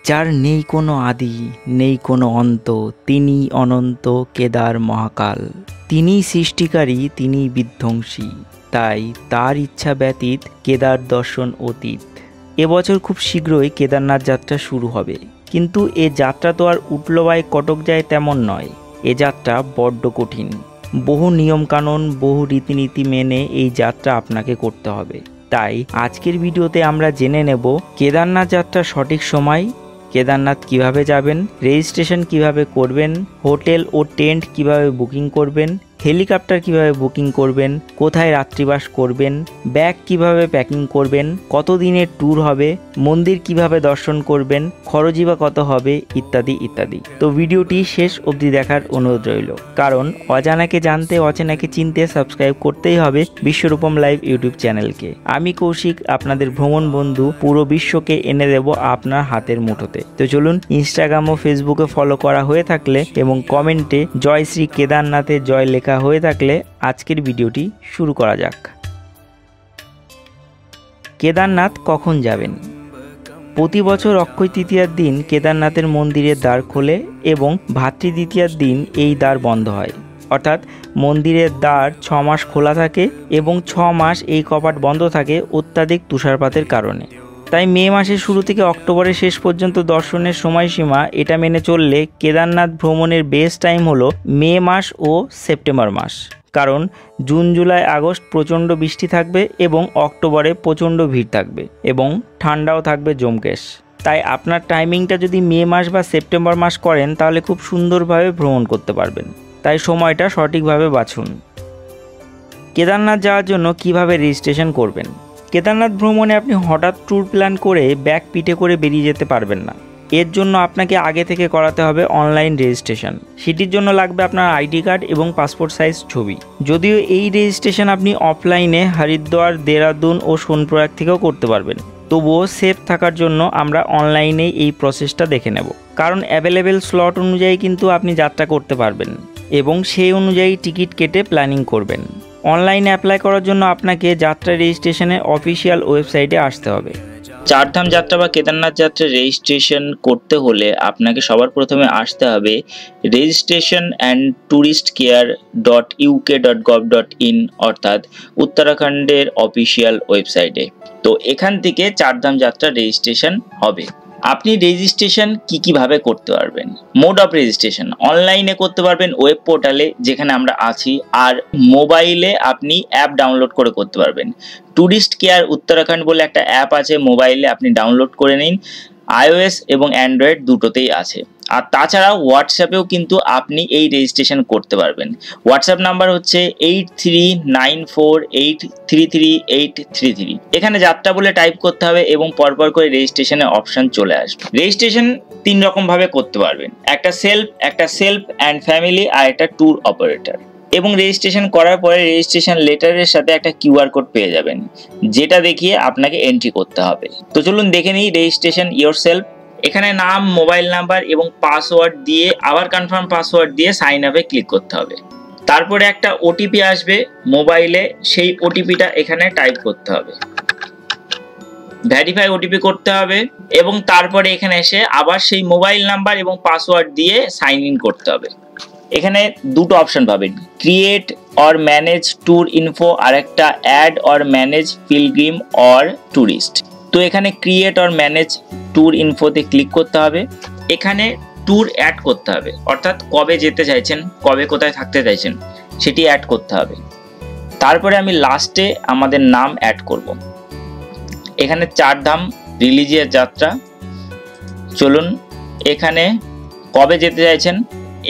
যার নেই কোনো আদি নেই কোনো অন্ত, তিনি অনন্ত কেদার মহাকাল। তিনিই সৃষ্টিকারী, তিনিই বিধ্বংসী, তাই তার ইচ্ছা ব্যতীত কেদার দর্শন অতীত। এবছর খুব শীঘ্রই কেদারনাথ যাত্রা শুরু হবে, কিন্তু এ যাত্রা তো আর উঠলবায় কটক যায় তেমন নয়। এ যাত্রা বড্ড কঠিন। বহু নিয়মকানুন, বহু রীতিনীতি মেনে এই যাত্রা আপনাকে করতে হবে। তাই আজকের ভিডিওতে আমরা জেনে নেব কেদারনাথ যাত্রার সঠিক সময়, কেদারনাথ কিভাবে যাবেন, রেজিস্ট্রেশন কিভাবে করবেন, হোটেল ও টেন্ট কিভাবে বুকিং করবেন, হেলিকপ্টার কিভাবে বুকিং করবেন, কোথায় রাত্রিবাস করবেন, ব্যাগ কিভাবে প্যাকিং করবেন, কত দিনের ট্যুর হবে, মন্দির কিভাবে দর্শন করবেন, খরচই বা কত হবে, ইত্যাদি ইত্যাদি। তো ভিডিওটি শেষ অবধি দেখার অনুরোধ রইল, কারণ অজানাকে জানতে, অচেনাকে চিনতে সাবস্ক্রাইব করতেই হবে বিশ্বরূপম লাইভ ইউটিউব চ্যানেলকে। আমি কৌশিক, আপনাদের ভ্রমণ বন্ধু, পুরো বিশ্বকে এনে দেব আপনার হাতের মুঠোতে। তো চলুন, ইনস্টাগ্রাম ও ফেসবুকে ফলো করা হয়ে থাকলে এবং কমেন্টে জয় শ্রী কেদারনাথের জয় লেখা হয়ে থাকলে আজকের ভিডিওটি শুরু করা যাক। কেদারনাথ কখন যাবেন? প্রতি বছর অক্ষয় তৃতীয়ার দিন কেদারনাথের মন্দিরের দ্বার খোলে এবং ভাতৃ দ্বিতীয়ার দিন এই দ্বার বন্ধ হয়। অর্থাৎ মন্দিরের দ্বার 6 মাস খোলা থাকে এবং 6 মাস এই কপাট বন্ধ থাকে অত্যাধিক তুষারপাতের কারণে। তাই মে মাসের শুরু থেকে অক্টোবরের শেষ পর্যন্ত দর্শনের সময়সীমা এটা মেনে চললে কেদারনাথ ভ্রমণের বেস্ট টাইম হলো মে মাস ও সেপ্টেম্বর মাস। কারণ জুন, জুলাই, আগস্ট প্রচণ্ড বৃষ্টি থাকবে এবং অক্টোবরে প্রচণ্ড ভিড় থাকবে এবং ঠান্ডাও থাকবে জমকেশ। তাই আপনার টাইমিংটা যদি মে মাস বা সেপ্টেম্বর মাস করেন তাহলে খুব সুন্দরভাবে ভ্রমণ করতে পারবেন। তাই সময়টা সঠিকভাবে বাছুন। কেদারনাথ যাওয়ার জন্য কিভাবে রেজিস্ট্রেশন করবেন? কেদারনাথ ভ্রমণে আপনি হঠাৎ ট্যুর প্ল্যান করে ব্যাগ পিঠে করে বেরিয়ে যেতে পারবেন না। এর জন্য আপনাকে আগে থেকে করাতে হবে অনলাইন রেজিস্ট্রেশন। সেটির জন্য লাগবে আপনার আইডি কার্ড এবং পাসপোর্ট সাইজ ছবি। যদিও এই রেজিস্ট্রেশন আপনি অফলাইনে হরিদ্বার, দেরাদুন ও সোনপ্রয়াগ থেকেও করতে পারবেন, তবুও সেফ থাকার জন্য আমরা অনলাইনে এই প্রসেসটা দেখে নেব। কারণ অ্যাভেলেবেল স্লট অনুযায়ী কিন্তু আপনি যাত্রা করতে পারবেন এবং সেই অনুযায়ী টিকিট কেটে প্ল্যানিং করবেন। অনলাইনে অ্যাপ্লাই করার জন্য আপনাকে যাত্রা রেজিস্ট্রেশনের অফিসিয়াল ওয়েবসাইটে আসতে হবে। চারধাম যাত্রা বা কেদারনাথ যাত্রা রেজিস্ট্রেশন করতে হলে আপনাকে সবার প্রথমে আসতে হবে registration&touristcare.uk.gov.in অর্থাৎ উত্তরাখণ্ডের অফিসিয়াল ওয়েবসাইটে। তো এখান থেকে চারধাম যাত্রা রেজিস্ট্রেশন হবে। আপনি রেজিস্ট্রেশন কিভাবে করতে পারবেন? মোড অফ রেজিস্ট্রেশন অনলাইনে করতে পারবেন ওয়েব পোর্টালে, যেখানে আমরা আছি, আর মোবাইলে আপনি অ্যাপ ডাউনলোড করে করতে পারবেন। ট্যুরিস্ট কেয়ার উত্তরাখণ্ড বলে একটা অ্যাপ আছে, মোবাইলে আপনি ডাউনলোড করে নিন। iOS এবং অ্যান্ড্রয়েড দুটোতেই আছে। আর তাছাড়া হোয়াটসঅ্যাপেও কিন্তু আপনি এই রেজিস্ট্রেশন করতে পারবেন। হোয়াটসঅ্যাপ নাম্বার হচ্ছে 8394833833। এখানে যাত্রা বলে টাইপ করতে হবে এবং পরপর করে রেজিস্ট্রেশনের অপশন চলে আসবে। রেজিস্ট্রেশন 3 রকম ভাবে করতে পারবেন, একটা সেলফ অ্যান্ড ফ্যামিলি, আর একটা ট্যুর অপারেটর। এবং রেজিস্ট্রেশন করার পরে রেজিস্ট্রেশন লেটারের সাথে একটা কিউআর কোড পেয়ে যাবেন, যেটা দেখিয়ে আপনাকে এন্ট্রি করতে হবে। তো চলুন দেখে নিই রেজিস্ট্রেশন ইয়োরসেলফ। এখানে নাম, মোবাইল নাম্বার এবং পাসওয়ার্ড দিয়ে আবার কনফার্ম পাসওয়ার্ড দিয়ে সাইন আপে ক্লিক করতে হবে। তারপরে একটা ওটিপি আসবে মোবাইলে, সেই ওটিপিটা এখানে টাইপ করতে হবে, ভেরিফাই ওটিপি করতে হবে এবং তারপরে এখানে এসে আবার সেই মোবাইল নাম্বার এবং পাসওয়ার্ড দিয়ে সাইন ইন করতে হবে। এখানে দুটো অপশন পাবেন, create or manage tour info আর একটা add or manage pilgrim or tourist. তো এখানে ক্রিয়েট অর ম্যানেজ ট্যুর ইনফোতে ক্লিক করতে হবে। এখানে ট্যুর অ্যাড করতে হবে, অর্থাৎ কবে যেতে চাইছেন, কবে কোথায় থাকতে চাইছেন সেটি অ্যাড করতে হবে। তারপরে আমি লাস্টে আমাদের নাম অ্যাড করব। এখানে চারধাম রিলিজিয়াস যাত্রা। চলুন এখানে কবে যেতে চাইছেন,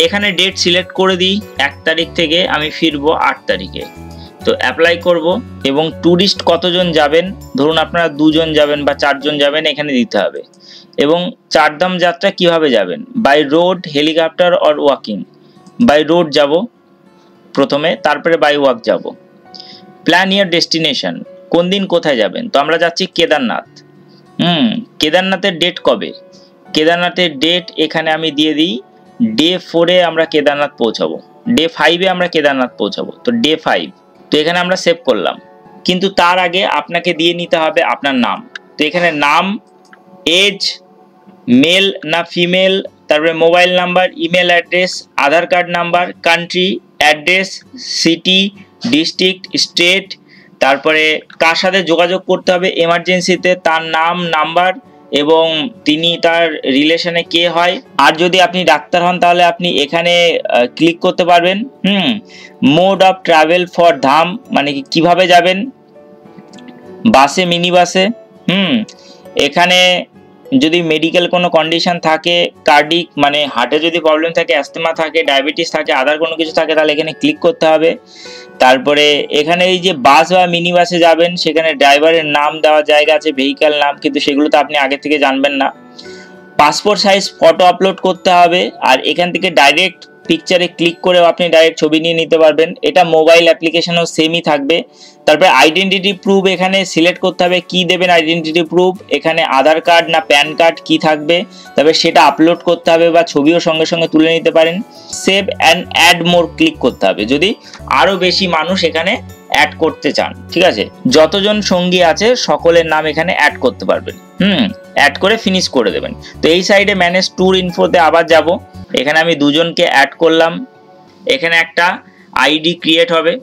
এখানে ডেট সিলেক্ট করে দিই। 1 তারিখ থেকে আমি ফিরবো 8 তারিখে। তো অ্যাপ্লাই করব এবং ট্যুরিস্ট কতজন যাবেন, ধরুন আপনারা 2 জন যাবেন বা 4 জন যাবেন, এখানে দিতে হবে। এবং চারধাম যাত্রা কিভাবে যাবেন, by road, helicopter or walking. By road যাব প্রথমে, তারপরে বাই ওয়াক যাব। প্ল্যান ইয়ার ডেস্টিনেশন, কোন দিন কোথায় যাবেন। তো আমরা যাচ্ছি কেদারনাথ। কেদারনাথের ডেট কবে? কেদারনাথের ডেট এখানে আমি দিয়ে দিই ডে 4-এ আমরা কেদারনাথ পৌঁছাবো, ডে 5-এ আমরা কেদারনাথ পৌঁছাবো। তো ডে 5। তো এখানে আমরা সেভ করলাম, কিন্তু তার আগে আপনাকে দিয়ে নিতে হবে আপনার নাম। তো এখানে নাম, এজ, মেল না ফিমেল, তারপরে mobile number, email address, Aadhaar card number, country, address, city, district, state, তারপরে কার সাথে যোগাযোগ করতে হবে এমার্জেন্সিতে, তার নাম, নাম্বার এবং তিনি তার রিলেশনে কে হয়। আর যদি আপনি ডাক্তার হন তাহলে আপনি এখানে ক্লিক করতে পারবেন। মোড অফ ট্রাভেল ফর ধাম, মানে কিভাবে যাবেন, বাসে, মিনি বাসে। এখানে যদি মেডিকেল কোনো কন্ডিশন থাকে, কার্ডিক মানে হার্টে যদি প্রবলেম থাকে, অ্যাস্থমা থাকে, ডায়াবেটিস থাকে, আদার কোনো কিছু থাকে, তাহলে এখানে ক্লিক করতে হবে। তারপরে এখানে এই যে বাস বা মিনি বাসে যাবেন সেখানে ড্রাইভারের নাম দেওয়ার জায়গা আছে, ভেহিক্যাল নাম, কিন্তু সেগুলো তো আপনি আগে থেকে জানবেন না। পাসপোর্ট সাইজ ফটো আপলোড করতে হবে, আর এখান থেকে ডাইরেক্ট পিকচারে ক্লিক করেও আপনি ডাইরেক্ট ছবি নিয়ে নিতে পারবেন। এটা মোবাইল অ্যাপ্লিকেশনও সেমই থাকবে। তারপরে আইডেন্টিটি প্রুফ এখানে সিলেক্ট করতে হবে, কি দেবেন আইডেন্টিটি প্রুফ, এখানে আধার কার্ড না প্যান কার্ড কি থাকবে, তবে সেটা আপলোড করতে হবে বা ছবিও সঙ্গে সঙ্গে তুলে নিতে পারেন। Save and add more click করতে হবে যদি আরও বেশি মানুষ এখানে অ্যাড করতে চান। ঠিক আছে, যতজন সঙ্গী আছে সকলের নাম এখানে অ্যাড করতে পারবেন। অ্যাড করে ফিনিশ করে দেবেন। তো এই সাইডে ম্যানেজ ট্যুর ইনফোতে আবার যাব। এখানে আমি দুজনকে অ্যাড করলাম। এখানে একটা আইডি ক্রিয়েট হবে,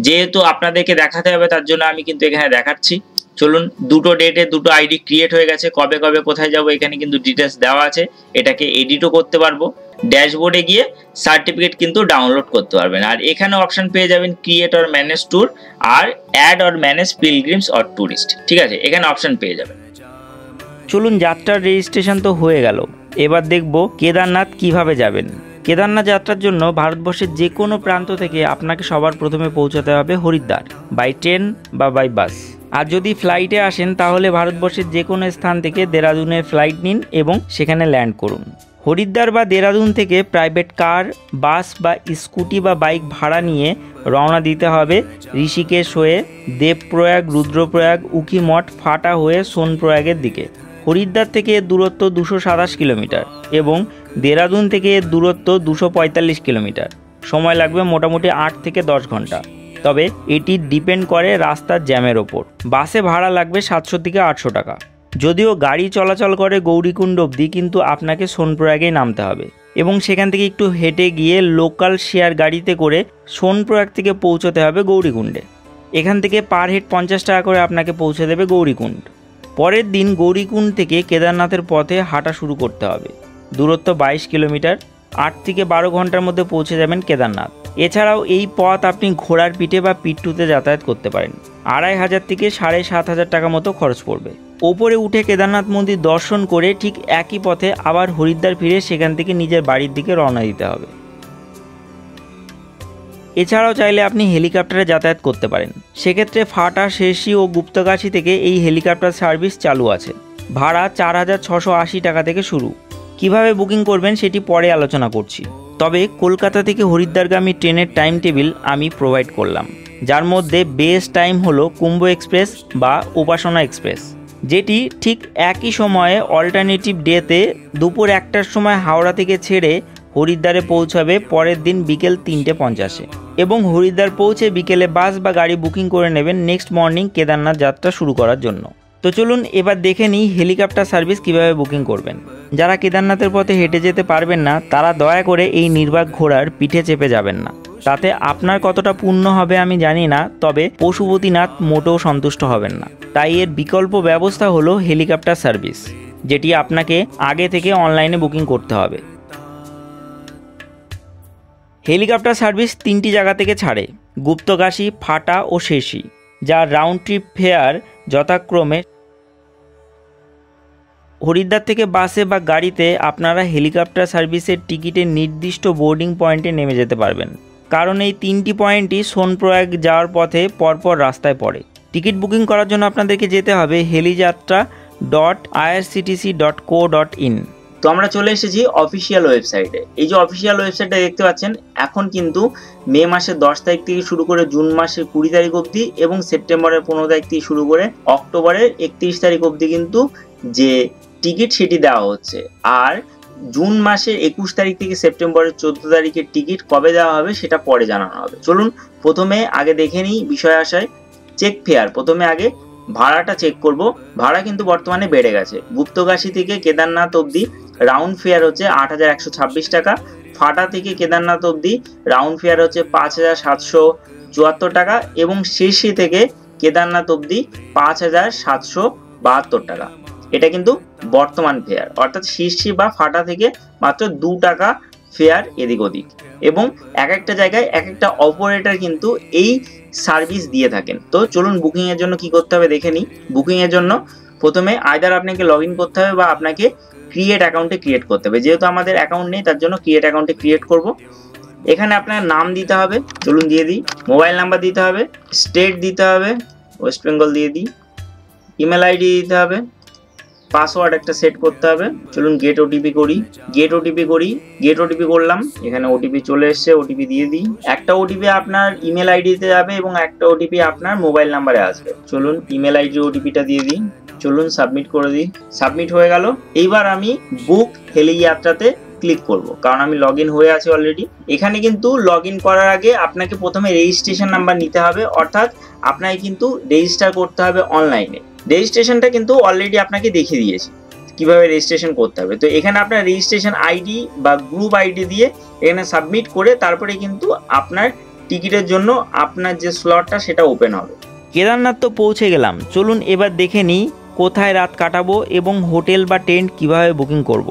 যেহেতু আপনাদেরকে দেখাতে হবে তার জন্য আমি কিন্তু এখানে দেখাচ্ছি। চলুন, দুটো ডেটে দুটো আইডি ক্রিয়েট হয়ে গেছে। কবে কবে কোথায় যাব এখানে কিন্তু ডিটেলস দেওয়া আছে। এটাকে এডিটও করতে পারবো। ড্যাশবোর্ডে গিয়ে সার্টিফিকেট কিন্তু ডাউনলোড করতে পারবেন। আর এখানে অপশন পেয়ে যাবেন ক্রিয়েট অর ম্যানেজ ট্যুর আর add or manage pilgrims or tourist. ঠিক আছে, এখানে অপশন পেয়ে যাবেন। চলুন, যাত্রার রেজিস্ট্রেশন তো হয়ে গেল, এবার দেখব কেদারনাথ কিভাবে যাবেন। কেদারনাথ যাত্রার জন্য ভারতবর্ষের যে কোনো প্রান্ত থেকে আপনাকে সবার প্রথমে পৌঁছাতে হবে হরিদ্বার, বাই ট্রেন বা বাই বাস। আর যদি ফ্লাইটে আসেন তাহলে ভারতবর্ষের যে কোনো স্থান থেকে দেরাদুনের ফ্লাইট নিন এবং সেখানে ল্যান্ড করুন। হরিদ্বার বা দেরাদুন থেকে প্রাইভেট কার, বাস বা স্কুটি বা বাইক ভাড়া নিয়ে রওনা দিতে হবে ঋষিকেশ হয়ে দেবপ্রয়াগ, রুদ্রপ্রয়াগ, উখিমঠ, ফাটা হয়ে সোনপ্রয়াগের দিকে। হরিদ্বার থেকে এর দূরত্ব 227 কিলোমিটার এবং দেরাদুন থেকে এর দূরত্ব 245 কিলোমিটার। সময় লাগবে মোটামুটি 8 থেকে 10 ঘন্টা, তবে এটি ডিপেন্ড করে রাস্তার জ্যামের ওপর। বাসে ভাড়া লাগবে 700 থেকে 800 টাকা। যদিও গাড়ি চলাচল করে গৌরীকুণ্ড অবধি, কিন্তু আপনাকে সোনপ্রয়াগেই নামতে হবে এবং সেখান থেকে একটু হেঁটে গিয়ে লোকাল শেয়ার গাড়িতে করে সোনপ্রয়াগ থেকে পৌঁছতে হবে গৌরীকুণ্ডে। এখান থেকে পার হেড 50 টাকা করে আপনাকে পৌঁছে দেবে গৌরীকুণ্ড। পরের দিন গৌরীকুণ্ড থেকে কেদারনাথের পথে হাঁটা শুরু করতে হবে। দূরত্ব 22 কিলোমিটার। 8 থেকে 12 ঘন্টার মধ্যে পৌঁছে যাবেন কেদারনাথ। এছাড়াও এই পথ আপনি ঘোড়ার পিঠে বা পিট্টুতে যাতায়াত করতে পারেন। 2500 থেকে 7500 টাকা মতো খরচ পড়বে। ওপরে উঠে কেদারনাথ মন্দির দর্শন করে ঠিক একই পথে আবার হরিদ্বার ফিরে সেখান থেকে নিজের বাড়ির দিকে রওনা দিতে হবে। এছাড়াও চাইলে আপনি হেলিকপ্টারে যাতায়াত করতে পারেন। সেক্ষেত্রে ফাটা, শেরশি ও গুপ্তকাশী থেকে এই হেলিকপ্টার সার্ভিস চালু আছে। ভাড়া 4680 টাকা থেকে শুরু। কিভাবে বুকিং করবেন সেটি পরে আলোচনা করছি। তবে কলকাতা থেকে হরিদ্বারগামী ট্রেনের টাইম টেবিল আমি প্রোভাইড করলাম, যার মধ্যে বেস্ট টাইম হলো কুম্ভ এক্সপ্রেস বা উপাসনা এক্সপ্রেস, যেটি ঠিক একই সময়ে অল্টারনেটিভ ডেতে দুপুর 1টার সময় হাওড়া থেকে ছেড়ে হরিদ্বারে পৌঁছাবে পরের দিন বিকেল 3:50 এবং হরিদ্বার পৌঁছে বিকেলে বাস বা গাড়ি বুকিং করে নেবেন নেক্সট মর্নিং কেদারনাথ যাত্রা শুরু করার জন্য। তো চলুন এবার দেখে নিই হেলিকপ্টার সার্ভিস কিভাবে বুকিং করবেন। যারা কেদারনাথের পথে হেঁটে যেতে পারবেন না তারা দয়া করে এই নির্বাক ঘোড়ার পিঠে চেপে যাবেন না। তাতে আপনার কতটা পুণ্য হবে আমি জানি না, তবে পশুপতিনাথ মোটেও সন্তুষ্ট হবেন না। তাই এর বিকল্প ব্যবস্থা হলো হেলিকপ্টার সার্ভিস, যেটি আপনাকে আগে থেকে অনলাইনে বুকিং করতে হবে। হেলিকপ্টার সার্ভিস 3টি জায়গা থেকে ছাড়ে, গুপ্তকাশী, ফাটা ও শেরশি, যার রাউন্ড ট্রিপ ফেয়ার যথাক্রমে। হরিদ্বার থেকে বাসে বা গাড়িতে আপনারা হেলিকপ্টার সার্ভিসের টিকিটের নির্দিষ্ট বোর্ডিং পয়েন্টে নেমে যেতে পারবেন, কারণ এই 3টি পয়েন্টই সোনপ্রয়াগ যাওয়ার পথে পরপর রাস্তায় পড়ে। টিকিট বুকিং করার জন্য আপনাদেরকে যেতে হবে heliyaatra.irctc.co.in। তো আমরা চলে এসেছি অফিসিয়াল ওয়েবসাইটে। এই যে অফিসিয়াল ওয়েবসাইটটা দেখতে পাচ্ছেন, এখন কিন্তু মে মাসের 10 তারিখ থেকে শুরু করে জুন মাসের 20 তারিখ অবধি এবং সেপ্টেম্বরের 15 তারিখ থেকে শুরু করে অক্টোবরের 31 তারিখ অবধি কিন্তু যে টিকিট সেটি দেওয়া হচ্ছে। আর জুন মাসের 21 তারিখ থেকে সেপ্টেম্বরের 14 তারিখের টিকিট কবে দেওয়া হবে সেটা পরে জানানো হবে। চলুন প্রথমে আগে দেখে নিই বিষয় আশায় চেক ফেয়ার। প্রথমে আগে ভাড়াটা চেক করব। ভাড়া কিন্তু বর্তমানে বেড়ে গেছে। গুপ্তকাশী থেকে কেদারনাথ অবধি রাউন্ড ফেয়ার হচ্ছে 8,126 টাকা। ফাটা থেকে কেদারনাথ অবধি রাউন্ড ফেয়ার হচ্ছে 5,774 টাকা এবং শীর্ষি থেকে কেদারনাথ অবধি 5,772 টাকা। এটা কিন্তু বর্তমান ফেয়ার, অর্থাৎ শীর্ষি বা ফাটা থেকে মাত্র 2 টাকা ফেয়ার এদিক ওদিক। এবং এক একটা জায়গায় এক একটা অপারেটর কিন্তু এই সার্ভিস দিয়ে থাকেন। তো চলুন বুকিং এর জন্য কি করতে হবে দেখে নিই। বুকিং এর জন্য প্রথমে আইদার আপনাকে লগ ইন করতে হবে বা আপনাকে ক্রিয়েট অ্যাকাউন্টে ক্রিয়েট করতে হবে। যেহেতু আমাদের অ্যাকাউন্ট নেই তার জন্য ক্রিয়েট অ্যাকাউন্টে ক্রিয়েট করব। এখানে আপনার নাম দিতে হবে, চলুন দিয়ে দিই। মোবাইল নাম্বার দিতে হবে, স্টেট দিতে হবে, ওয়েস্ট বেঙ্গল দিয়ে দিই। ইমেল আইডি দিতে হবে, পাসওয়ার্ড একটা সেট করতে হবে। চলুন গেট ওটিপি করি। গেট ওটিপি করলাম। এখানে ওটিপি চলে এসছে, ওটিপি দিয়ে দিই। একটা ওটিপি আপনার ইমেল আইডিতে যাবে এবং একটা ওটিপি আপনার মোবাইল নাম্বারে আসবে। চলুন ইমেল আইডি ওটিপিটা দিয়ে দিই। চলুন সাবমিট করে দিই। সাবমিট হয়ে গেল। এইবার আমি বুক হেলি যাত্রাতে ক্লিক করব, কারণ আমি লগ ইন হয়ে আছি অলরেডি। এখানে কিন্তু লগ ইন করার আগে আপনাকে প্রথমে রেজিস্ট্রেশন নাম্বার নিতে হবে, অর্থাৎ আপনাকে কিন্তু রেজিস্টার করতে হবে অনলাইনে। রেজিস্ট্রেশনটা কিন্তু অলরেডি আপনাকে দেখিয়ে দিয়েছি কিভাবে রেজিস্ট্রেশন করতে হবে। তো এখানে আপনার রেজিস্ট্রেশন আইডি বা গ্রুপ আইডি দিয়ে এখানে সাবমিট করে তারপরে কিন্তু আপনার টিকিটের জন্য আপনার যে স্লটটা সেটা ওপেন হবে। কেদারনাথ তো পৌঁছে গেলাম, চলুন এবার দেখে নিই কোথায় রাত কাটাবো এবং হোটেল বা টেন্ট কিভাবে বুকিং করব।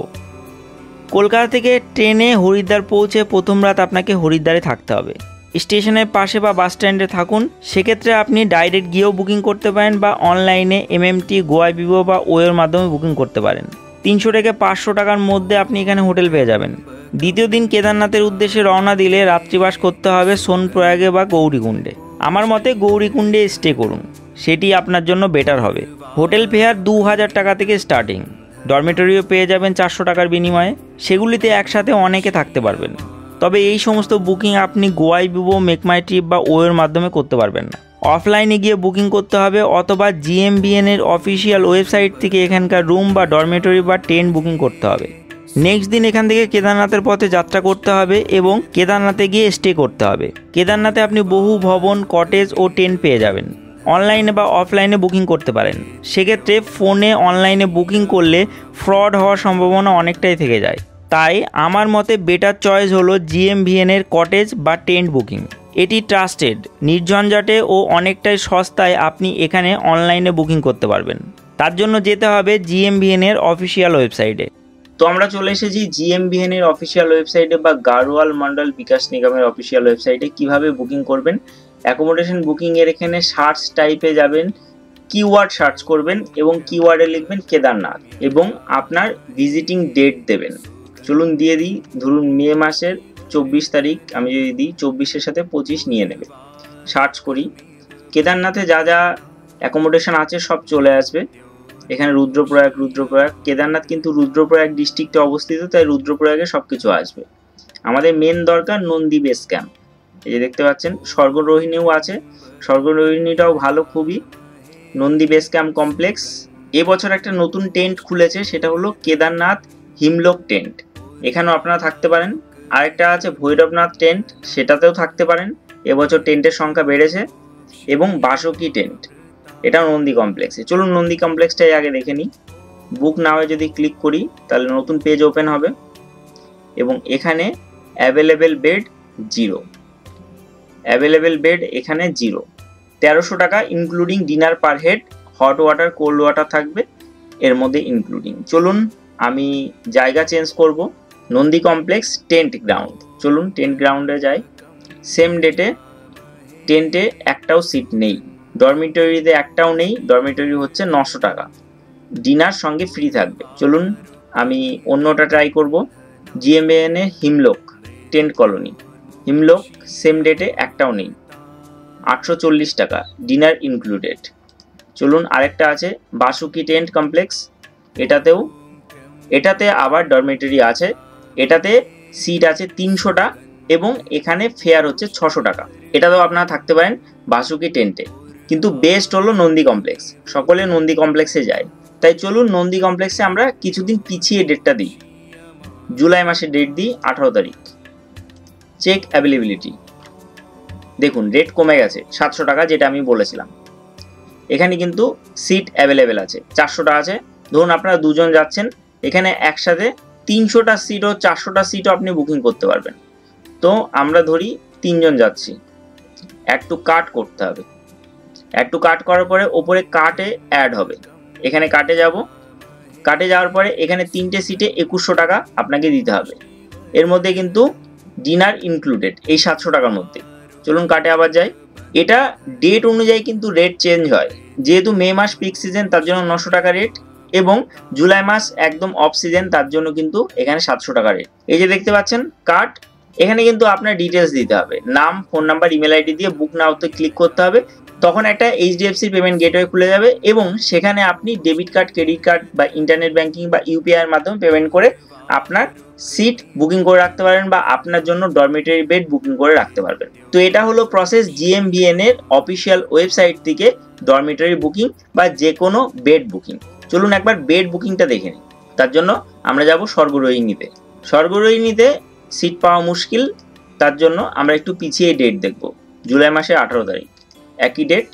কলকাতা থেকে ট্রেনে হরিদ্বার পৌঁছে প্রথম রাত আপনাকে হরিদ্বারে থাকতে হবে। স্টেশনের পাশে বা বাস স্ট্যান্ডে থাকুন। সেক্ষেত্রে আপনি ডাইরেক্ট গিয়েও বুকিং করতে পারেন বা অনলাইনে এমএমটি, গোয়া বিভো বা ওয়ের মাধ্যমে বুকিং করতে পারেন। 300 থেকে 500 টাকার মধ্যে আপনি এখানে হোটেল পেয়ে যাবেন। দ্বিতীয় দিন কেদারনাথের উদ্দেশ্যে রওনা দিলে রাত্রিবাস করতে হবে সোনপ্রয়াগে বা গৌরীকুণ্ডে। আমার মতে গৌরীকুণ্ডে স্টে করুন, সেটি আপনার জন্য বেটার হবে। হোটেল ফেয়ার 2000 টাকা থেকে স্টার্টিং। ডরমেটরিও পেয়ে যাবেন 400 টাকার বিনিময়ে। সেগুলিতে একসাথে অনেকে থাকতে পারবেন। তবে এই সমস্ত বুকিং আপনি গোয়াই বিভো, মেকমাই ট্রিপ বা ওয়ের মাধ্যমে করতে পারবেন না। অফলাইনে গিয়ে বুকিং করতে হবে অথবা জিএমবিএন এর অফিসিয়াল ওয়েবসাইট থেকে এখানকার রুম বা ডরমেটরি বা টেন্ট বুকিং করতে হবে। নেক্সট দিন এখান থেকে কেদারনাথের পথে যাত্রা করতে হবে এবং কেদারনাথে গিয়ে স্টে করতে হবে। কেদারনাথে আপনি বহু ভবন, কটেজ ও টেন্ট পেয়ে যাবেন। অনলাইনে বা অফলাইনে বুকিং করতে পারেন। সেক্ষেত্রে ফোনে অনলাইনে বুকিং করলে ফ্রড হওয়ার সম্ভাবনা অনেকটাই থেকে যায়। তাই আমার মতে বেটার চয়েস হলো জিএমভিএন এর কটেজ বা টেন্ট বুকিং। এটি ট্রাস্টেড, নির্ঝঞ্ঝাটে ও অনেকটাই সস্তায় আপনি এখানে অনলাইনে বুকিং করতে পারবেন। তার জন্য যেতে হবে জিএমভিএন এর অফিসিয়াল ওয়েবসাইটে। তো আমরা চলে এসেছি জিএমবিএন এর অফিসিয়াল ওয়েবসাইটে বা গাড়োয়াল মন্ডল বিকাশ নিগমের অফিসিয়াল ওয়েবসাইটে। কিভাবে বুকিং করবেন, অ্যাকোমোডেশন বুকিং এর এখানে সার্চ টাইপে যাবেন, কিওয়ার্ড সার্চ করবেন এবং কিওয়ার্ডে লিখবেন কেদারনাথ এবং আপনার ভিজিটিং ডেট দেবেন। চলুন দিয়ে দিই, ধরুন মে মাসের 24 তারিখ। আমি যদি দিই 24-এর সাথে 25 নিয়ে নেবে। সার্চ করি, কেদারনাথে যা যা অ্যাকোমোডেশন আছে সব চলে আসবে। এখানে রুদ্রপ্রয়াগ, কেদারনাথ কিন্তু রুদ্রপ্রয়াগ ডিস্ট্রিক্টে অবস্থিত, তাই রুদ্রপ্রয়াগে সবকিছু আসবে। আমাদের মেন দরকার নন্দী বেস ক্যাম্প। এই যে দেখতে পাচ্ছেন স্বর্গরোহিণীও আছে, স্বর্গরোহিণীটাও ভালো খুবই। Nandi base camp complex. এবছর একটা নতুন টেন্ট খুলেছে, সেটা হলো কেদারনাথ হিমলোক টেন্ট, এখানেও আপনারা থাকতে পারেন। আরেকটা আছে ভৈরবনাথ টেন্ট, সেটাতেও থাকতে পারেন, এবছর টেন্টের সংখ্যা বেড়েছে। এবং বাসকি টেন্ট, এটাও নন্দী কমপ্লেক্সে। চলুন নন্দী কমপ্লেক্সটাই আগে দেখে নিই। বুক নাওয়ে যদি ক্লিক করি তাহলে নতুন পেজ ওপেন হবে এবং এখানে অ্যাভেলেবেল বেড 0, অ্যাভেলেবেল বেড এখানে 0। 1300 টাকা including dinner per head, hot water cold water থাকবে এর মধ্যে ইনক্লুডিং। চলুন আমি জায়গা চেঞ্জ করব, নন্দী কমপ্লেক্স টেন্ট গ্রাউন্ড। চলুন টেন্ট গ্রাউন্ডে যাই। সেম ডেটে টেন্টে একটাও সিট নেই, ডরমিটরিতে একটাও নেই। ডরমিটরি হচ্ছে 900 টাকা, ডিনার সঙ্গে ফ্রি থাকবে। চলুন আমি অন্যটা ট্রাই করব। জিএমবিএন এ হিমলোক টেন্ট কলোনি, হিমলোক সেম ডেটে একটাও নেই, 840 টাকা, ডিনার ইনক্লুডেড। চলুন আরেকটা আছে বাসুকি টেন্ট কমপ্লেক্স, এটাতে আবার ডরমিটরি আছে, এটাতে সিট আছে 300টা এবং এখানে ফেয়ার হচ্ছে 600 টাকা। এটাতেও আপনারা থাকতে পারেন বাসুকি টেন্টে, কিন্তু বেস্ট হলো নন্দী কমপ্লেক্স। সকলে নন্দী কমপ্লেক্সে যায়, তাই চলুন নন্দী কমপ্লেক্সে আমরা কিছুদিন পিছিয়ে ডেটটা দিই। জুলাই মাসের ডেট দিই 18 তারিখ। চেক অ্যাভেলেবিলিটি, দেখুন রেট কমে গেছে 700 টাকা, যেটা আমি বলেছিলাম। এখানে কিন্তু সিট অ্যাভেলেবেল আছে, 400টা আছে। ধরুন আপনারা দুজন যাচ্ছেন, এখানে একসাথে 300টা সিট ও 400টা সিটও আপনি বুকিং করতে পারবেন। তো আমরা ধরি 3 জন যাচ্ছি, অ্যাড টু কার্ট করতে হবে। অ্যাড টু কার্ট করার পরে ওপরে কার্টে অ্যাড হবে, এখানে কার্টে যাব। কার্টে যাওয়ার পরে এখানে 3টে সিটে 2100 টাকা আপনাকে দিতে হবে। এর মধ্যে কিন্তু ডিনার ইনক্লুডেড, এই 700 টাকার মধ্যে। চলুন কার্টে আবার যাই। এটা ডেট অনুযায়ী কিন্তু রেট চেঞ্জ হয়, যেহেতু মে মাস পিক সিজন তার জন্য 900 টাকা রেট, এবং জুলাই মাস একদম অফ সিজন তার জন্য কিন্তু এখানে 700 টাকা রেট। এই যে দেখতে পাচ্ছেন কার্ট, এখানে কিন্তু আপনার ডিটেলস দিতে হবে, নাম, ফোন নাম্বার, ইমেল আইডি দিয়ে বুক নাওতে ক্লিক করতে হবে। তখন একটা এইচডিএফসি পেমেন্ট গেটওয়ে খুলে যাবে এবং সেখানে আপনি ডেবিট কার্ড, ক্রেডিট কার্ড বা ইন্টারনেট ব্যাংকিং বা ইউপিআই এর মাধ্যমে পেমেন্ট করে আপনার সিট বুকিং করে রাখতে পারেন বা আপনার জন্য ডরমিটরি বেড বুকিং করে রাখতে পারবেন। তো এটা হলো প্রসেস জিএমবিএন এর অফিসিয়াল ওয়েবসাইট থেকে ডরমিটরি বুকিং বা যে কোনো বেড বুকিং। চলুন একবার বেড বুকিংটা দেখে নিই। তার জন্য আমরা যাব স্বর্গরোহিণীতে। স্বর্গরোহিণীতে সিট পাওয়া মুশকিল, তার জন্য আমরা একটু পিছিয়ে ডেট দেখব। জুলাই মাসের 18 তারিখ, একই ডেট,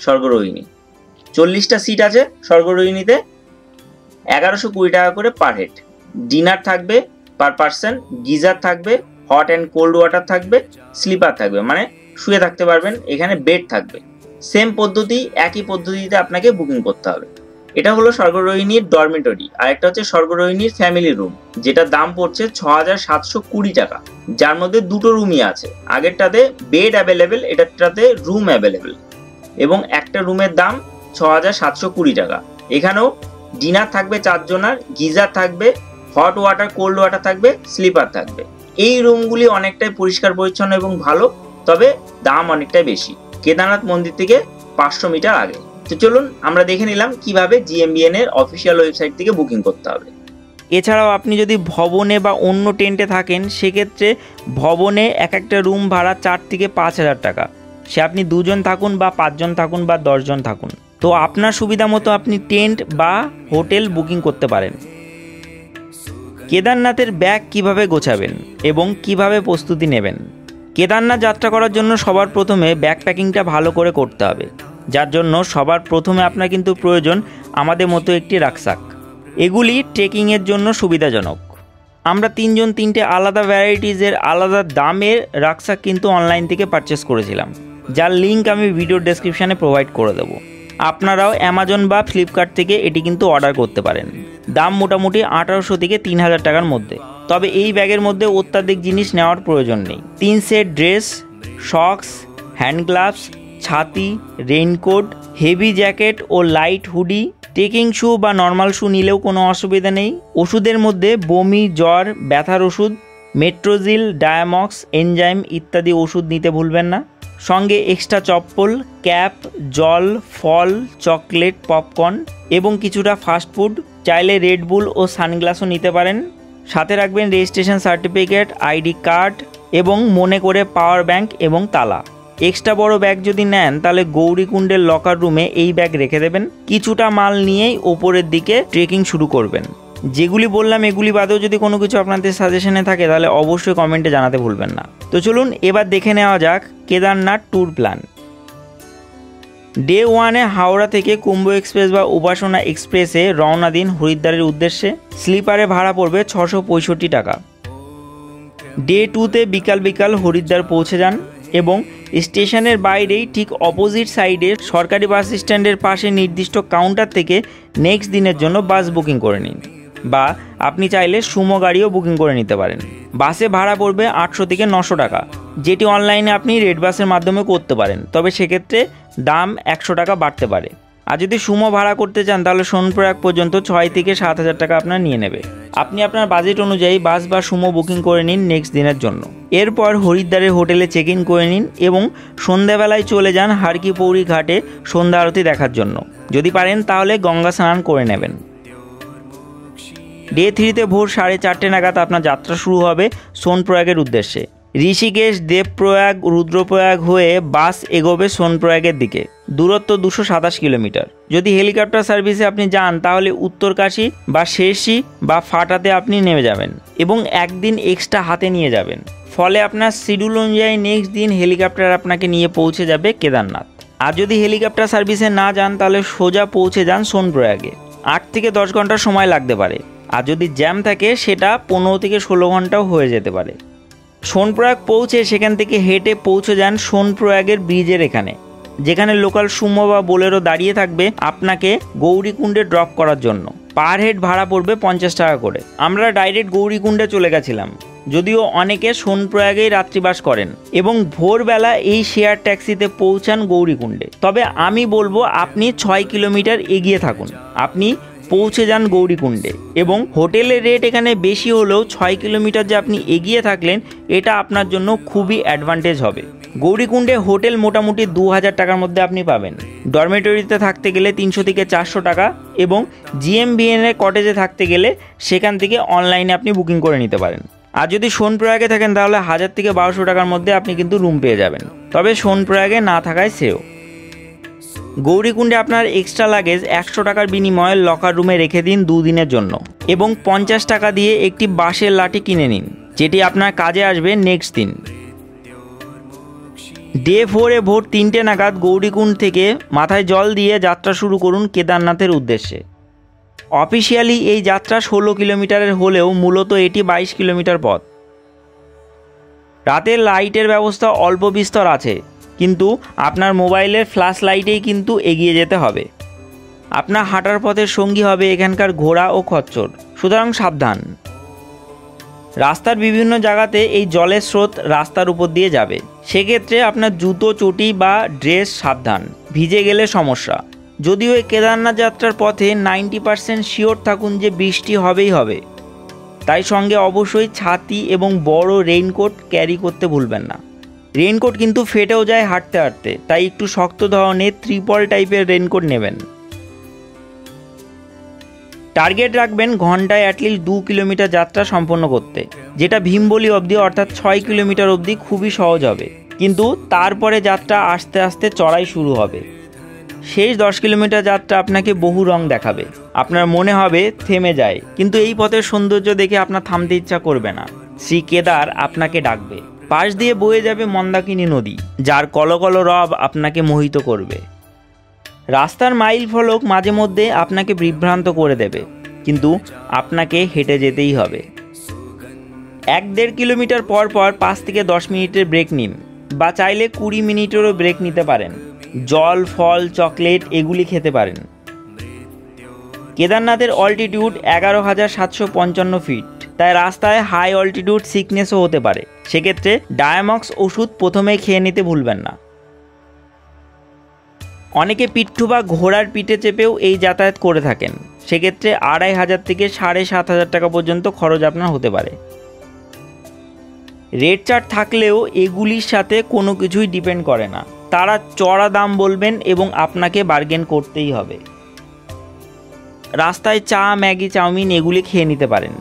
স্বর্গরোহিণী। 40টা সিট আছে স্বর্গরোহিণীতে, 1120 টাকা করে পার হেড। ডিনার থাকবে পার পার্সন, গিজার থাকবে, হট অ্যান্ড কোল্ড ওয়াটার থাকবে, স্লিপার থাকবে মানে শুয়ে থাকতে পারবেন, এখানে বেড থাকবে। সেম পদ্ধতি, একই পদ্ধতিতে আপনাকে বুকিং করতে হবে। এটা হলো স্বর্গরোহিণীর ডরমিটরি। আর একটা হচ্ছে স্বর্গরোহিণীর ফ্যামিলি রুম, যেটা দাম পড়ছে 6720 টাকা, যার মধ্যে দুটো রুমই আছে। আগেরটাতে বেড অ্যাভেলেবেল, এটাতে রুম অ্যাভেলেবেল, এবং একটা রুমের দাম 6720 টাকা। এখানেও ডিনার থাকবে 4 জনার, গিজার থাকবে, হট ওয়াটার, কোল্ড ওয়াটার থাকবে, স্লিপার থাকবে। এই রুমগুলি অনেকটাই পরিষ্কার পরিচ্ছন্ন এবং ভালো, তবে দাম অনেকটাই বেশি। কেদারনাথ মন্দির থেকে 500 মিটার আগে। তো চলুন আমরা দেখে নিলাম কিভাবে জিএমবিএন এর অফিসিয়াল ওয়েবসাইট থেকে বুকিং করতে হবে। এছাড়াও আপনি যদি ভবনে বা অন্য টেন্টে থাকেন, সেক্ষেত্রে ভবনে এক একটা রুম ভাড়া 4 থেকে 5,000 টাকা। সে আপনি 2 জন থাকুন বা 5 জন থাকুন বা 10 জন থাকুন। তো আপনার সুবিধা মতো আপনি টেন্ট বা হোটেল বুকিং করতে পারেন। কেদারনাথের ব্যাগ কিভাবে গোছাবেন এবং কিভাবে প্রস্তুতি নেবেন। কেদারনাথ যাত্রা করার জন্য সবার প্রথমে ব্যাগ প্যাকিংটা ভালো করে করতে হবে, যার জন্য সবার প্রথমে আপনার কিন্তু প্রয়োজন আমাদের মতো একটি রাকসাক। এগুলি ট্রেকিংয়ের জন্য সুবিধাজনক। আমরা 3 জন 3টে আলাদা ভ্যারাইটিসের আলাদা দামের রাকসাক কিন্তু অনলাইন থেকে পারচেস করেছিলাম, যার লিঙ্ক আমি ভিডিও ডেসক্রিপশানে প্রোভাইড করে দেবো। আপনারাও অ্যামাজন বা ফ্লিপকার্ট থেকে এটি কিন্তু অর্ডার করতে পারেন। দাম মোটামুটি 1800 থেকে 3000 টাকার মধ্যে। তবে এই ব্যাগের মধ্যে অত্যাধিক জিনিস নেওয়ার প্রয়োজন নেই। 3 set dress, socks, hand gloves, ছাতি, রেইনকোট, হেভি জ্যাকেট ও লাইট হুডি, ট্রেকিং শু বা নর্মাল শু নিলেও কোনো অসুবিধা নেই। ওষুধের মধ্যে বমি, জ্বর, ব্যথার ওষুধ, মেট্রোজিল, ডায়ামক্স, এনজাইম ইত্যাদি ওষুধ নিতে ভুলবেন না। সঙ্গে এক্সট্রা চপ্পল, ক্যাপ, জল, ফল, চকলেট, পপকর্ন এবং কিছুটা ফাস্টফুড। চাইলে রেডবুল ও সানগ্লাসও নিতে পারেন। সাথে রাখবেন রেজিস্ট্রেশন সার্টিফিকেট, আইডি কার্ড এবং মনে করে পাওয়ার ব্যাংক এবং তালা। এক্সট্রা বড় ব্যাগ যদি নেন তাহলে গৌরীকুণ্ডের লকার রুমে এই ব্যাগ রেখে দেবেন। কিছুটা মাল নিয়েই ওপরের দিকে ট্রেকিং শুরু করবেন। যেগুলি বললাম এগুলি বাদেও যদি কোনো কিছু আপনাদের সাজেশনে থাকে তাহলে অবশ্যই কমেন্টে জানাতে ভুলবেন না। তো চলুন এবার দেখে নেওয়া যাক কেদারনাথ ট্যুর প্ল্যান। ডে 1-এ হাওড়া থেকে কুম্ভ এক্সপ্রেস বা উপাসনা এক্সপ্রেসে রওনা দিন হরিদ্বারের উদ্দেশ্যে। স্লিপারে ভাড়া পড়বে 665 টাকা। ডে 2-তে বিকাল বিকাল হরিদ্বার পৌঁছে যান এবং স্টেশনের বাইরেই ঠিক অপোজিট সাইডে সরকারি বাস স্ট্যান্ডের পাশে নির্দিষ্ট কাউন্টার থেকে নেক্সট দিনের জন্য বাস বুকিং করে নিন, বা আপনি চাইলে সুমো গাড়িও বুকিং করে নিতে পারেন। বাসে ভাড়া পড়বে 800 থেকে 900 টাকা, যেটি অনলাইনে আপনি রেড বাসের মাধ্যমে করতে পারেন, তবে সেক্ষেত্রে দাম 100 টাকা বাড়তে পারে। আর যদি সুমো ভাড়া করতে চান তাহলে সোনপ্রয়াগ পর্যন্ত 6 থেকে 7,000 টাকা আপনার নিয়ে নেবে। আপনি আপনার বাজেট অনুযায়ী বাস বা সুমো বুকিং করে নিন নেক্সট দিনের জন্য। এরপর হরিদ্বারের হোটেলে চেক ইন করে নিন এবং সন্ধ্যাবেলায় চলে যান হারকি পৌরি ঘাটে সন্ধ্যা আরতি দেখার জন্য। যদি পারেন তাহলে গঙ্গা স্নান করে নেবেন। ডে 3-তে ভোর 4:30 নাগাদ আপনার যাত্রা শুরু হবে সোনপ্রয়াগের উদ্দেশ্যে। ঋষিকেশ, দেবপ্রয়াগ, রুদ্রপ্রয়াগ হয়ে বাস এগোবে সোনপ্রয়াগের দিকে। দূরত্ব 227 কিলোমিটার। যদি হেলিকপ্টার সার্ভিসে আপনি যান তাহলে উত্তরকাশী বা শেরশি বা ফাটাতে আপনি নেমে যাবেন এবং একদিন এক্সট্রা হাতে নিয়ে যাবেন। ফলে আপনার শিডিউল অনুযায়ী নেক্সট দিন হেলিকপ্টার আপনাকে নিয়ে পৌঁছে যাবে কেদারনাথ। আর যদি হেলিকপ্টার সার্ভিসে না যান তাহলে সোজা পৌঁছে যান সোনপ্রয়াগে। 8 থেকে 10 ঘন্টা সময় লাগতে পারে, আর যদি জ্যাম থাকে সেটা 15 থেকে 16 ঘন্টাও হয়ে যেতে পারে। সোনপ্রয়াগ পৌঁছে সেখান থেকে হেঁটে পৌঁছে যান সোনপ্রয়াগের ব্রিজের এখানে, যেখানে লোকাল সুমো বা বোলেরো দাঁড়িয়ে থাকবে আপনাকে গৌরীকুণ্ডে ড্রপ করার জন্য। পার হেড ভাড়া পড়বে 50 টাকা করে। আমরা ডাইরেক্ট গৌরীকুণ্ডে চলে গেছিলাম, যদিও অনেকে সোনপ্রয়াগেই রাত্রিবাস করেন এবং ভোরবেলা এই শেয়ার ট্যাক্সিতে পৌঁছান গৌরীকুণ্ডে। তবে আমি বলবো আপনি 6 কিলোমিটার এগিয়ে থাকুন, আপনি পৌঁছে যান গৌরীকুণ্ডে। এবং হোটেলের রেট এখানে বেশি হলেও 6 কিলোমিটার যে আপনি এগিয়ে থাকলেন এটা আপনার জন্য খুবই অ্যাডভান্টেজ হবে। গৌরীকুণ্ডে হোটেল মোটামুটি 2000 টাকার মধ্যে আপনি পাবেন। ডরমেটরিতে থাকতে গেলে 300 থেকে 400 টাকা, এবং GMBN এর কটেজে থাকতে গেলে সেখান থেকে অনলাইনে আপনি বুকিং করে নিতে পারেন। আর যদি সোনপ্রয়াগে থাকেন তাহলে 1000 থেকে 1200 টাকার মধ্যে আপনি কিন্তু রুম পেয়ে যাবেন, তবে সোনপ্রয়াগে না থাকায় সেও। গৌরীকুণ্ডে আপনার এক্সট্রা লাগেজ 100 টাকার বিনিময়ে লকার রুমে রেখে দিন 2 দিনের জন্য, এবং 50 টাকা দিয়ে একটি বাঁশের লাঠি কিনে নিন, যেটি আপনার কাজে আসবে নেক্সট দিন। ডে 4-এ ভোর 3টে নাগাদ গৌরীকুণ্ড থেকে মাথায় জল দিয়ে যাত্রা শুরু করুন কেদারনাথের উদ্দেশ্যে। অফিসিয়ালি এই যাত্রা 16 কিলোমিটারের হলেও মূলত এটি 22 কিলোমিটার পথ। রাতের লাইটের ব্যবস্থা অল্প বিস্তর আছে, কিন্তু আপনার মোবাইলের ফ্ল্যাশ লাইটেই কিন্তু এগিয়ে যেতে হবে। আপনার হাঁটার পথের সঙ্গী হবে এখানকার ঘোড়া ও খচ্চর, সুতরাং সাবধান। রাস্তার বিভিন্ন জায়গাতে এই জলের স্রোত রাস্তার উপর দিয়ে যাবে, সেক্ষেত্রে আপনার জুতো, চটি বা ড্রেস সাবধান, ভিজে গেলে সমস্যা। যদিও এই কেদারনাথ যাত্রার পথে 90% শিওর থাকুন যে বৃষ্টি হবেই হবে, তাই সঙ্গে অবশ্যই ছাতি এবং বড় রেইনকোট ক্যারি করতে ভুলবেন না। রেইনকোট কিন্তু ফেটেও যায় হাঁটতে হাঁটতে, তাই একটু শক্ত ধরনের ত্রিপল টাইপের রেইনকোট নেবেন। টার্গেট রাখবেন ঘন্টায় অ্যাটলিস্ট 2 কিলোমিটার যাত্রা সম্পন্ন করতে, যেটা ভীমবলি অবধি অর্থাৎ 6 কিলোমিটার অবধি খুবই সহজ হবে, কিন্তু তারপরে যাত্রা আস্তে আস্তে চড়াই শুরু হবে। শেষ 10 কিলোমিটার যাত্রা আপনাকে বহু রং দেখাবে, আপনার মনে হবে থেমে যায়, কিন্তু এই পথের সৌন্দর্য দেখে আপনার থামতে ইচ্ছা করবে না। শ্রী কেদার আপনাকে ডাকবে। পাশ দিয়ে বয়ে যাবে মন্দাকিনী নদী, যার কলকল রব আপনাকে মোহিত করবে। রাস্তার মাইল ফলক মাঝে মধ্যে আপনাকে বিভ্রান্ত করে দেবে, কিন্তু আপনাকে হেঁটে যেতেই হবে। 1-1.5 কিলোমিটার পর পর 5 থেকে 10 মিনিটের ব্রেক নিন, বা চাইলে 20 মিনিটেরও ব্রেক নিতে পারেন। জল, ফল, চকলেট এগুলি খেতে পারেন। কেদারনাথের অল্টিটিউড 11,755 ফিট, তাই রাস্তায় হাই অল্টিটিউড সিকনেসও হতে পারে, সেক্ষেত্রে ডায়ামক্স ওষুধ প্রথমেই খেয়ে নিতে ভুলবেন না। অনেকে পিঠু বা ঘোড়ার পিঠে চেপেও এই যাতায়াত করে থাকেন, সেক্ষেত্রে 2500 থেকে 7500 টাকা পর্যন্ত খরচ আপনার হতে পারে। রেট চার্ট থাকলেও এগুলির সাথে কোনো কিছুই ডিপেন্ড করে না, তারা চড়া দাম বলবেন এবং আপনাকে বার্গেন করতেই হবে। রাস্তায় চা, ম্যাগি, চাউমিন এগুলি খেয়ে নিতে পারেন।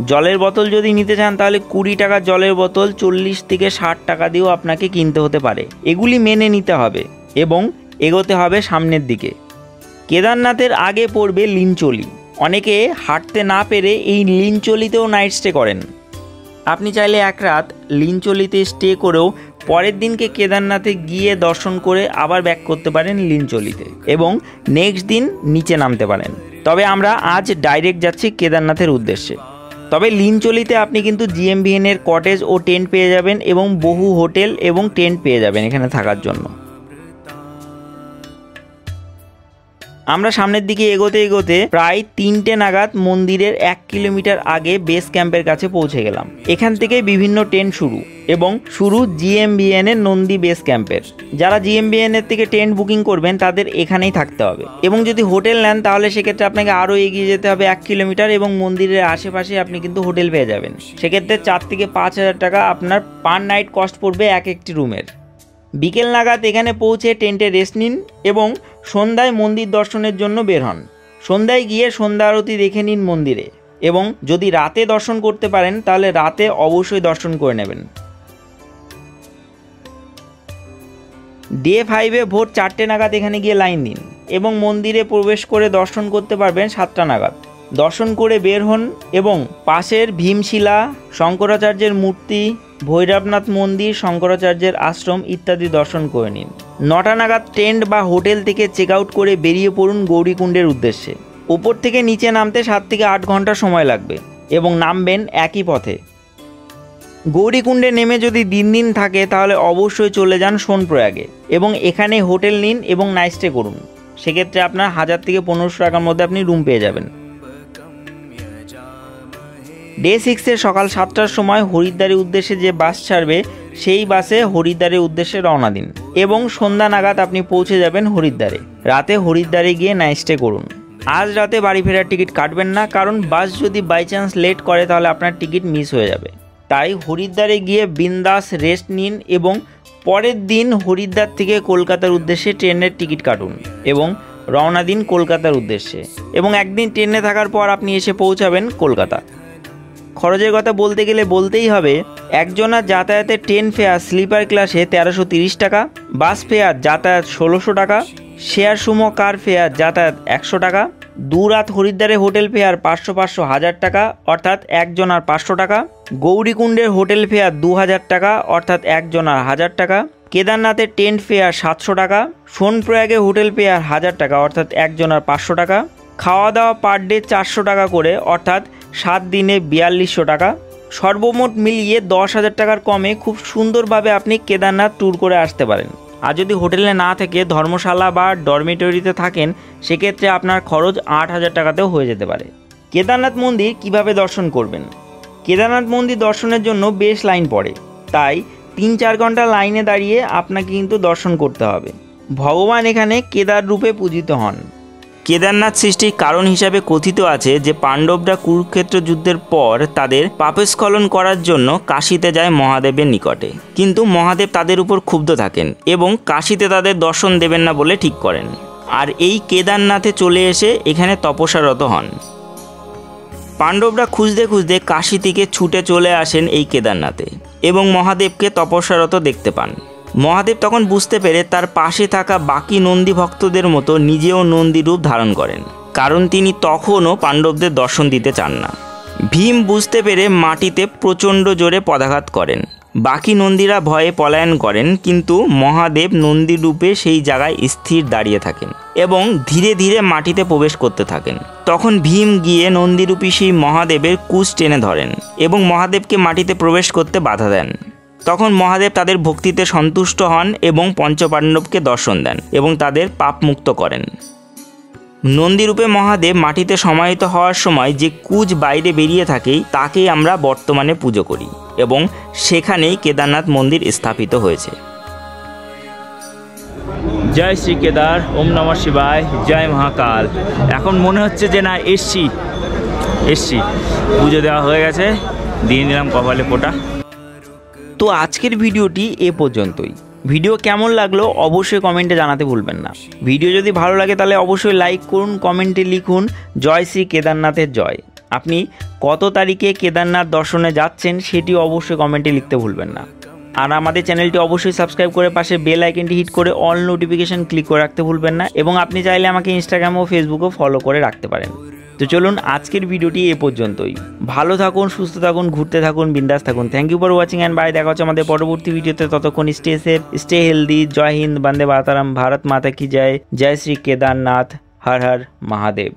জলের বোতল যদি নিতে চান তাহলে 20 টাকার জলের বোতল 40 থেকে 60 টাকা দিয়েও আপনাকে কিনতে হতে পারে। এগুলি মেনে নিতে হবে এবং এগোতে হবে সামনের দিকে। কেদারনাথের আগে পড়বে লিনচলি। অনেকে হাঁটতে না পেরে এই লিনচলিতেও নাইট স্টে করেন। আপনি চাইলে এক রাত লিনচলিতে স্টে করেও পরের দিনকে কেদারনাথে গিয়ে দর্শন করে আবার ব্যাক করতে পারেন লিনচলিতে, এবং নেক্সট দিন নিচে নামতে পারেন। তবে আমরা আজ ডাইরেক্ট যাচ্ছি কেদারনাথের উদ্দেশ্যে। তবে লিনচলিতে আপনি কিন্তু GMBN এর কটেজ ও টেন্ট পেয়ে যাবেন, এবং বহু হোটেল এবং টেন্ট পেয়ে যাবেন এখানে থাকার জন্য। আমরা সামনের দিকে এগোতে এগোতে প্রায় 3টে নাগাদ মন্দিরের 1 কিলোমিটার আগে বেস ক্যাম্পের কাছে পৌঁছে গেলাম। এখান থেকে বিভিন্ন টেন্ট শুরু, এবং শুরু GMBN এর নন্দী বেস ক্যাম্পের। যারা GMBN এর থেকে টেন্ট বুকিং করবেন তাদের এখানেই থাকতে হবে, এবং যদি হোটেল নেন তাহলে সেক্ষেত্রে আপনাকে আরও এগিয়ে যেতে হবে 1 কিলোমিটার, এবং মন্দিরের আশেপাশে আপনি কিন্তু হোটেল পেয়ে যাবেন। সেক্ষেত্রে 4 থেকে 5,000 টাকা আপনার পার নাইট কস্ট পড়বে একটি রুমের। বিকেল নাগাদ এখানে পৌঁছে টেন্টে রেস্ট নিন এবং সন্ধ্যায় মন্দির দর্শনের জন্য বের হন। সন্ধ্যায় গিয়ে সন্ধ্যা আরতি দেখে নিন মন্দিরে, এবং যদি রাতে দর্শন করতে পারেন তাহলে রাতে অবশ্যই দর্শন করে নেবেন। ডে 5-এ ভোর 4টে নাগাদ এখানে গিয়ে লাইন দিন এবং মন্দিরে প্রবেশ করে দর্শন করতে পারবেন 7টা নাগাদ। দর্শন করে বের হন এবং পাশের ভীমশিলা, শঙ্করাচার্যের মূর্তি, ভৈরবনাথ মন্দির, শঙ্করাচার্যের আশ্রম ইত্যাদি দর্শন করে নিন। 9টা নাগাদ টেন্ট বা হোটেল থেকে চেক আউট করে বেরিয়ে পড়ুন গৌরীকুণ্ডের উদ্দেশ্যে। উপর থেকে নিচে নামতে 7 থেকে 8 ঘন্টা সময় লাগবে এবং নামবেন একই পথে। গৌরীকুণ্ডে নেমে যদি দিন থাকে তাহলে অবশ্যই চলে যান সোনপ্রয়াগে এবং এখানে হোটেল নিন এবং নাইট স্টে করুন। সেক্ষেত্রে আপনার 1000 থেকে 1500 টাকার মধ্যে আপনি রুম পেয়ে যাবেন। ডে 6-এর সকাল 7টার সময় হরিদ্বারের উদ্দেশ্যে যে বাস ছাড়বে সেই বাসে হরিদ্বারের উদ্দেশ্যে রওনা দিন এবং সন্ধ্যা নাগাদ আপনি পৌঁছে যাবেন হরিদ্বারে। রাতে হরিদ্বারে গিয়ে নাইট স্টে করুন। আজ রাতে বাড়ি ফেরার টিকিট কাটবেন না, কারণ বাস যদি বাই চান্স লেট করে তাহলে আপনার টিকিট মিস হয়ে যাবে। তাই হরিদ্বারে গিয়ে বিন্দাস রেস্ট নিন এবং পরের দিন হরিদ্বার থেকে কলকাতার উদ্দেশ্যে ট্রেনের টিকিট কাটুন এবং রওনা দিন কলকাতার উদ্দেশ্যে। এবং একদিন ট্রেনে থাকার পর আপনি এসে পৌঁছাবেন কলকাতা। খরচের কথা বলতে গেলে বলতেই হবে, একজনের যাতায়াতের ট্রেন ফেয়ার স্লিপার ক্লাসে 1330 টাকা, বাস ফেয়ার যাতায়াত 1600 টাকা, শেয়ার সুমো কার ফেয়ার যাতায়াত 100 টাকা, 2 রাত হরিদ্বারে হোটেল ফেয়ার 500 1000 টাকা অর্থাৎ একজনার 500 টাকা, গৌরীকুণ্ডের হোটেল ফেয়ার 2000 টাকা অর্থাৎ একজনার 1000 টাকা, কেদারনাথের টেন্ট ফেয়ার 700 টাকা, সোনপ্রয়াগে হোটেল ফেয়ার 1000 টাকা অর্থাৎ একজনার 500 টাকা, খাওয়া দাওয়া পার ডে 400 টাকা করে অর্থাৎ 7 দিনে 4200 টাকা। সর্বমোট মিলিয়ে 10,000 টাকার কমে খুব সুন্দরভাবে আপনি কেদারনাথ ট্যুর করে আসতে পারেন। আর যদি হোটেলে না থেকে ধর্মশালা বা ডরমিটরিতে থাকেন সেক্ষেত্রে আপনার খরচ 8,000 টাকাতেও হয়ে যেতে পারে। কেদারনাথ মন্দির কিভাবে দর্শন করবেন? কেদারনাথ মন্দির দর্শনের জন্য বেশ লাইন পড়ে, তাই 3-4 ঘন্টা লাইনে দাঁড়িয়ে আপনাকে কিন্তু দর্শন করতে হবে। ভগবান এখানে কেদার রূপে পূজিত হন। কেদারনাথ সৃষ্টির কারণ হিসাবে কথিত আছে যে পাণ্ডবরা কুরুক্ষেত্র যুদ্ধের পর তাদের পাপস্খলন করার জন্য কাশীতে যায় মহাদেবের নিকটে, কিন্তু মহাদেব তাদের উপর ক্ষুব্ধ থাকেন এবং কাশীতে তাদের দর্শন দেবেন না বলে ঠিক করেন, আর এই কেদারনাথে চলে এসে এখানে তপস্যারত হন। পাণ্ডবরা খুঁজতে খুঁজতে কাশী থেকে ছুটে চলে আসেন এই কেদারনাথে এবং মহাদেবকে তপস্যারত দেখতে পান। মহাদেব তখন বুঝতে পেরে তার পাশে থাকা বাকি নন্দী ভক্তদের মতো নিজেও নন্দী রূপ ধারণ করেন, কারণ তিনি তখনও পাণ্ডবদের দর্শন দিতে চান না। ভীম বুঝতে পেরে মাটিতে প্রচণ্ড জোরে পদাঘাত করেন। বাকি নন্দীরা ভয়ে পলায়ন করেন, কিন্তু মহাদেব নন্দী রূপে সেই জায়গায় স্থির দাঁড়িয়ে থাকেন এবং ধীরে ধীরে মাটিতে প্রবেশ করতে থাকেন। তখন ভীম গিয়ে নন্দীরূপী সেই মহাদেবের কুশ টেনে ধরেন এবং মহাদেবকে মাটিতে প্রবেশ করতে বাধা দেন। তখন মহাদেব তাদের ভক্তিতে সন্তুষ্ট হন এবং পঞ্চপাণ্ডবকে দর্শন দেন এবং তাদের পাপ মুক্ত করেন। নন্দীরূপে মহাদেব মাটিতে সমাহিত হওয়ার সময় যে কুজ বাইরে বেরিয়ে থাকে তাকেই আমরা বর্তমানে পুজো করি এবং সেখানেই কেদারনাথ মন্দির স্থাপিত হয়েছে। জয় শ্রী কেদার, ওম নমঃ শিবায়, জয় মহাকাল। এখন মনে হচ্ছে যে না এসছি পুজো দেওয়া হয়ে গেছে, দিয়ে নিলাম কপালে ফোঁটা। তো আজকের ভিডিওটি এ পর্যন্তই। ভিডিও কেমন লাগলো অবশ্যই কমেন্টে জানাতে ভুলবেন না। ভিডিও যদি ভালো লাগে তাহলে অবশ্যই লাইক করুন, কমেন্টে লিখুন জয় শ্রী কেদারনাথের জয়। আপনি কত তারিখে কেদারনাথ দর্শনে যাচ্ছেন সেটি অবশ্যই কমেন্টে লিখতে ভুলবেন না। আর আমাদের চ্যানেলটি অবশ্যই সাবস্ক্রাইব করে পাশে বেল আইকনটি হিট করে অল নোটিফিকেশন ক্লিক করে রাখতে ভুলবেন না এবং আপনি চাইলে আমাকে ইনস্টাগ্রাম ও ফেসবুকেও ফলো করে রাখতে পারেন। তো চলুন আজকের ভিডিওটি এ পর্যন্তই। ভালো থাকুন, সুস্থ থাকুন, ঘুরতে থাকুন, বিন্দাস থাকুন। Thank you for watching and bye. দেখা হচ্ছে আমাদের পরবর্তী ভিডিওতে। ততক্ষণ স্টে সেফ, স্টে হেলদি। জয় হিন্দ, বন্দে মাতরম, ভারত মাতা কি জয়। জয় শ্রী কেদারনাথ, হর হর মহাদেব।